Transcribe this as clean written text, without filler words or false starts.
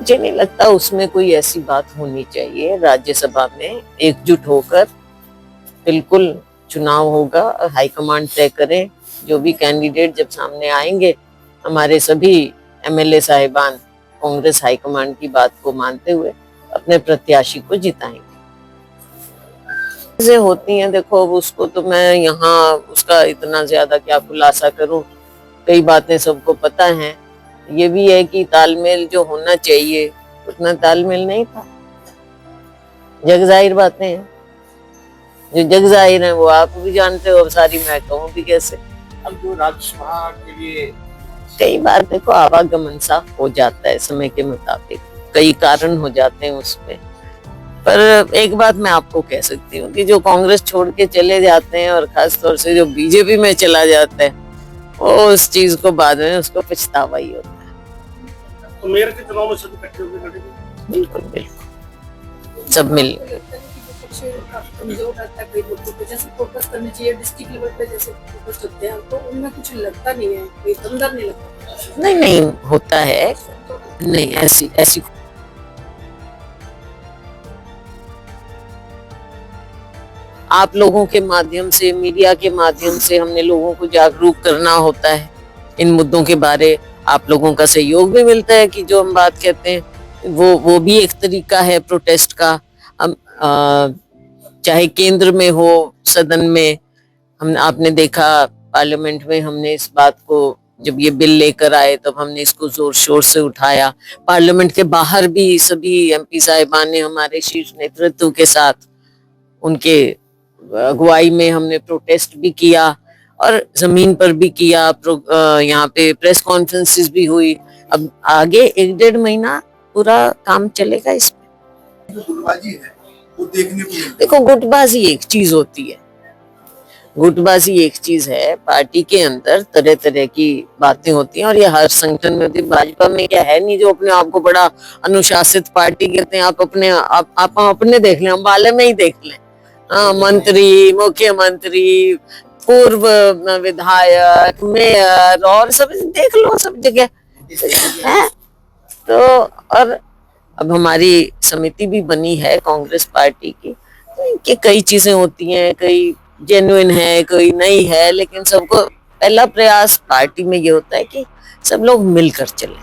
मुझे नहीं लगता उसमें कोई ऐसी बात होनी चाहिए। राज्यसभा में एकजुट होकर बिल्कुल चुनाव होगा, हाईकमांड तय करे। जो भी कैंडिडेट जब सामने आएंगे, हमारे सभी एमएलए साहिबान कांग्रेस हाईकमांड की बात को मानते हुए अपने प्रत्याशी को जिताएंगे। चीजें होती हैं, देखो अब उसको तो मैं यहाँ उसका इतना ज्यादा क्या खुलासा करूं। कई बातें सबको पता हैं। ये भी है कि तालमेल जो होना चाहिए उतना तालमेल नहीं था। जग जाहिर बातें हैं, जो जग जाहिर है वो आप भी जानते हो, अब सारी मैं कहूँ भी कैसे। अब जो राज्यसभा के लिए कई बार देखो आवागमन सा हो जाता है समय के मुताबिक, कई कारण हो जाते हैं उसमें। पर एक बात मैं आपको कह सकती हूँ कि जो कांग्रेस छोड़ के चले जाते हैं और खास तौर से जो बीजेपी में चला जाता है, वो उस चीज को बाद में उसको पछतावा ही होता है। तो मेयर के चुनाव में सब इकट्ठे होकर लड़ेंगे। बिल्कुल बिल्कुल, सब मिल कमजोर रहता है। कई लोगों को जैसे फोकस करनी चाहिए डिस्ट्रिक्ट लेवल पे, जैसे फोकस होते हैं तो उनमें कुछ लगता नहीं है, कोई दमदार नहीं लगता। नहीं नहीं होता है, नहीं ऐसी ऐसी आप लोगों के माध्यम से, मीडिया के माध्यम से हमने लोगों को जागरूक करना होता है इन मुद्दों के बारे। आप लोगों का सहयोग भी मिलता है कि जो हम बात कहते हैं वो भी एक तरीका है प्रोटेस्ट का। हम चाहे केंद्र में हो, सदन में, हम आपने देखा पार्लियामेंट में हमने इस बात को, जब ये बिल लेकर आए तब हमने इसको जोर शोर से उठाया। पार्लियामेंट के बाहर भी सभी एमपी साहिबान ने हमारे शीर्ष नेतृत्व के साथ उनके अगुवाई में हमने प्रोटेस्ट भी किया और जमीन पर भी किया। यहाँ पे प्रेस कॉन्फ्रेंसेस भी हुई। अब आगे 1-1.5 महीना पूरा काम चलेगा इसमें। जो गुटबाजी है वो देखने को मिलती है। देखो गुटबाजी एक चीज होती है, गुटबाजी एक चीज है। पार्टी के अंदर तरह तरह की बातें होती हैं और ये हर संगठन में होती है। भाजपा में क्या है नहीं जो अपने आप को बड़ा अनुशासित पार्टी कहते हैं। आप अपने देख लें, अम्बाले में ही देख लें। हाँ, मंत्री, मुख्यमंत्री, पूर्व विधायक, मेयर और सब देख लो, सब जगह है। तो और अब हमारी समिति भी बनी है कांग्रेस पार्टी की, कि कई चीजें होती हैं, कई जेन्युइन है, कोई नहीं है, लेकिन सबको पहला प्रयास पार्टी में ये होता है कि सब लोग मिलकर चलें।